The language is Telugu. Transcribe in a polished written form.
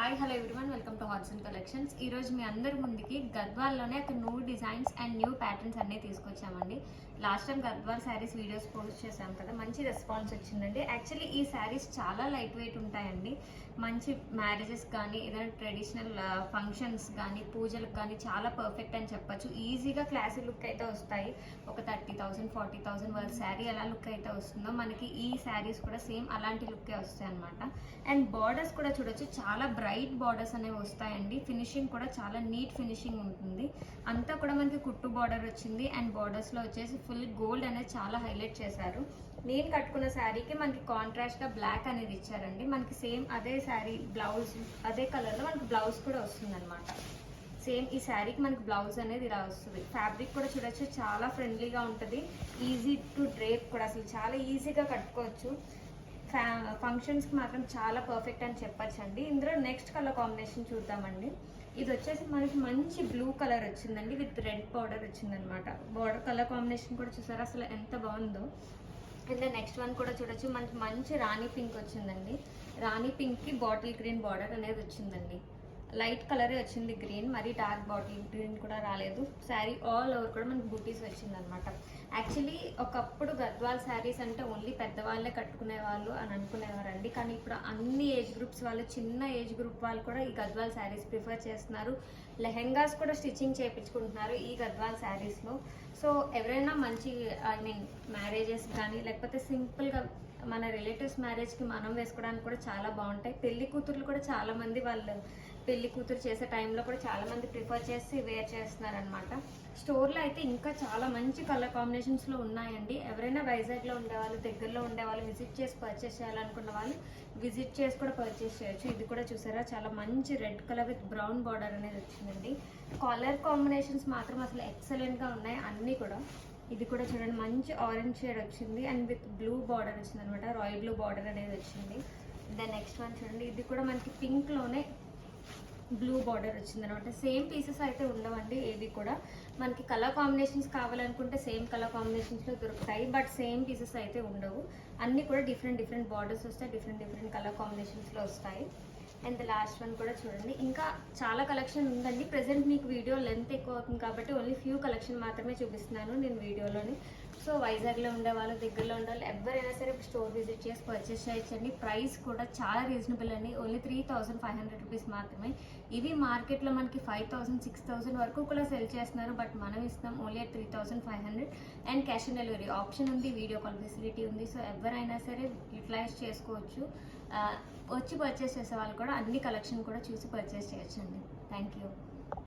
Hi hello everyone, welcome to hots and collections. ఈరోజు మీ అందరి ముందుకి గద్వాల్లోనే ఒక new designs and new patterns అన్నీ తీసుకొచ్చామండి. Last time Gadwal saris videos post చేశాం కదా, మంచి రెస్పాన్స్ వచ్చిందండి. యాక్చువల్లీ ఈ శారీస్ చాలా లైట్ వెయిట్ ఉంటాయండి. మంచి మ్యారేజెస్ కానీ ఏదైనా ట్రెడిషనల్ ఫంక్షన్స్ కానీ పూజలకు కానీ చాలా పర్ఫెక్ట్ అని చెప్పచ్చు. ఈజీగా క్లాసీ లుక్ అయితే వస్తాయి. ఒక 30,000 40,000 వర్త్ శారీ ఎలా లుక్ అయితే వస్తుందో మనకి ఈ శారీస్ కూడా సేమ్ అలాంటి లుక్కే వస్తాయి అనమాట. అండ్ బార్డర్స్ కూడా చూడొచ్చు, చాలా బ్రైట్ బార్డర్స్ అనేవి వస్తాయండి. ఫినిషింగ్ కూడా చాలా నీట్ ఫినిషింగ్ ఉంటుంది. అంతా కూడా మనకి కుట్టు బార్డర్ వచ్చింది. అండ్ బార్డర్స్లో వచ్చేసి ఫుల్ గోల్డ్ అనేది చాలా హైలైట్ చేశారు. నేను కట్టుకున్న శారీకి మనకి కాంట్రాస్ట్గా బ్లాక్ అనేది ఇచ్చారండి. మనకి సేమ్ అదే శారీ బ్లౌజ్ అదే కలర్లో మనకి బ్లౌజ్ కూడా వస్తుంది అనమాట. సేమ్ ఈ శారీకి మనకి బ్లౌజ్ అనేది ఇలా వస్తుంది. ఫ్యాబ్రిక్ కూడా చూడొచ్చు, చాలా ఫ్రెండ్లీగా ఉంటుంది. ఈజీ టు డ్రేప్ కూడా, అసలు చాలా ఈజీగా కట్టుకోవచ్చు. ఫంక్షన్స్కి మాత్రం చాలా పర్ఫెక్ట్ అని చెప్పచ్చు అండి. ఇందులో నెక్స్ట్ కలర్ కాంబినేషన్ చూద్దామండి. ఇది వచ్చేసి మనకి మంచి బ్లూ కలర్ వచ్చిందండి, విత్ రెడ్ బార్డర్ వచ్చిందనమాట. బార్డర్ కలర్ కాంబినేషన్ కూడా చూసారా అసలు ఎంత బాగుందో. అండ్ నెక్స్ట్ వన్ కూడా చూడొచ్చు, మనకి మంచి రాణి పింక్ వచ్చిందండి. రాణి పింక్కి బాటిల్ గ్రీన్ బార్డర్ అనేది వచ్చిందండి. లైట్ కలరే వచ్చింది గ్రీన్, మరి డార్క్ బాటిల్ గ్రీన్ కూడా రాలేదు. శారీ ఆల్ ఓవర్ కూడా మనకి బూటీస్ వచ్చిందనమాట. యాక్చువల్లీ ఒకప్పుడు గద్వాల్ శారీస్ అంటే ఓన్లీ పెద్దవాళ్ళే కట్టుకునే వాళ్ళు అని అనుకునేవారండి. కానీ ఇప్పుడు అన్ని ఏజ్ గ్రూప్స్ వాళ్ళు, చిన్న ఏజ్ గ్రూప్ వాళ్ళు కూడా ఈ గద్వాల్ శారీస్ ప్రిఫర్ చేస్తున్నారు. లెహెంగాస్ కూడా స్టిచ్చింగ్ చేయించుకుంటున్నారు ఈ గద్వాల్ శారీస్లో. సో ఎవరైనా మంచి మ్యారేజెస్ కానీ లేకపోతే సింపుల్గా మన రిలేటివ్స్ మ్యారేజ్కి మనం వేసుకోవడానికి కూడా చాలా బాగుంటాయి. పెళ్లి కూతుర్లు కూడా చాలామంది వాళ్ళు పెళ్లి కూతురు చేసే టైంలో కూడా చాలామంది ప్రిఫర్ చేసి వేర్ చేస్తున్నారనమాట. స్టోర్లో అయితే ఇంకా చాలా మంచి కలర్ కాంబినేషన్స్లో ఉన్నాయండి. ఎవరైనా వైజాగ్లో ఉండేవాళ్ళు, దగ్గరలో ఉండేవాళ్ళు, విజిట్ చేసి పర్చేస్ చేయాలనుకున్న వాళ్ళు విజిట్ చేసి కూడా పర్చేస్ చేయొచ్చు. ఇది కూడా చూసారా, చాలా మంచి red colour with brown border అనేది వచ్చిందండి. కలర్ కాంబినేషన్స్ మాత్రం అసలు ఎక్సలెంట్గా ఉన్నాయి అన్నీ కూడా. ఇది కూడా చూడండి, మంచి ఆరెంజ్ షేడ్ వచ్చింది అండ్ విత్ బ్లూ బార్డర్ వచ్చింది అనమాట. రాయల్ బ్లూ బార్డర్ అనేది వచ్చింది. దెన్ నెక్స్ట్ వన్ చూడండి, ఇది కూడా మనకి పింక్లోనే బ్లూ బార్డర్ వచ్చింది అనమాట. సేమ్ పీసెస్ అయితే ఉండవండి ఏవి కూడా. మనకి కలర్ కాంబినేషన్స్ కావాలనుకుంటే సేమ్ కలర్ కాంబినేషన్స్లో దొరుకుతాయి, బట్ సేమ్ పీసెస్ అయితే ఉండవు. అన్నీ కూడా డిఫరెంట్ బార్డర్స్ వస్తాయి, డిఫరెంట్ కలర్ కాంబినేషన్స్లో వస్తాయి. అండ్ లాస్ట్ వన్ కూడా చూడండి, ఇంకా చాలా కలెక్షన్ ఉందండి. ప్రెసెంట్ మీకు వీడియో లెంత్ ఎక్కువ అవుతుంది కాబట్టి ఓన్లీ ఫ్యూ కలెక్షన్ మాత్రమే చూపిస్తున్నాను నేను వీడియోలోని. సో వైజాగ్లో ఉండేవాళ్ళు, దగ్గరలో ఉండేవాళ్ళు ఎవరైనా సరే స్టోర్ విజిట్ చేసి పర్చేస్ చేయొచ్చండి. ప్రైస్ కూడా చాలా రీజనబుల్ అండి, ఓన్లీ 3,500 రూపీస్ మాత్రమే. ఇవి మార్కెట్లో మనకి 5,000 6,000 వరకు కూడా సెల్ చేస్తున్నారు, బట్ మనం ఇస్తాం only 3,500. And cash on delivery option ఉంది, వీడియో కాల్ ఫెసిలిటీ ఉంది. సో ఎవరైనా సరే యూటిలైజ్ చేసుకోవచ్చు. వచ్చి పర్చేస్ చేసే వాళ్ళు కూడా అన్ని కలెక్షన్ కూడా చూసి పర్చేస్ చేయొచ్చండి. Thank you.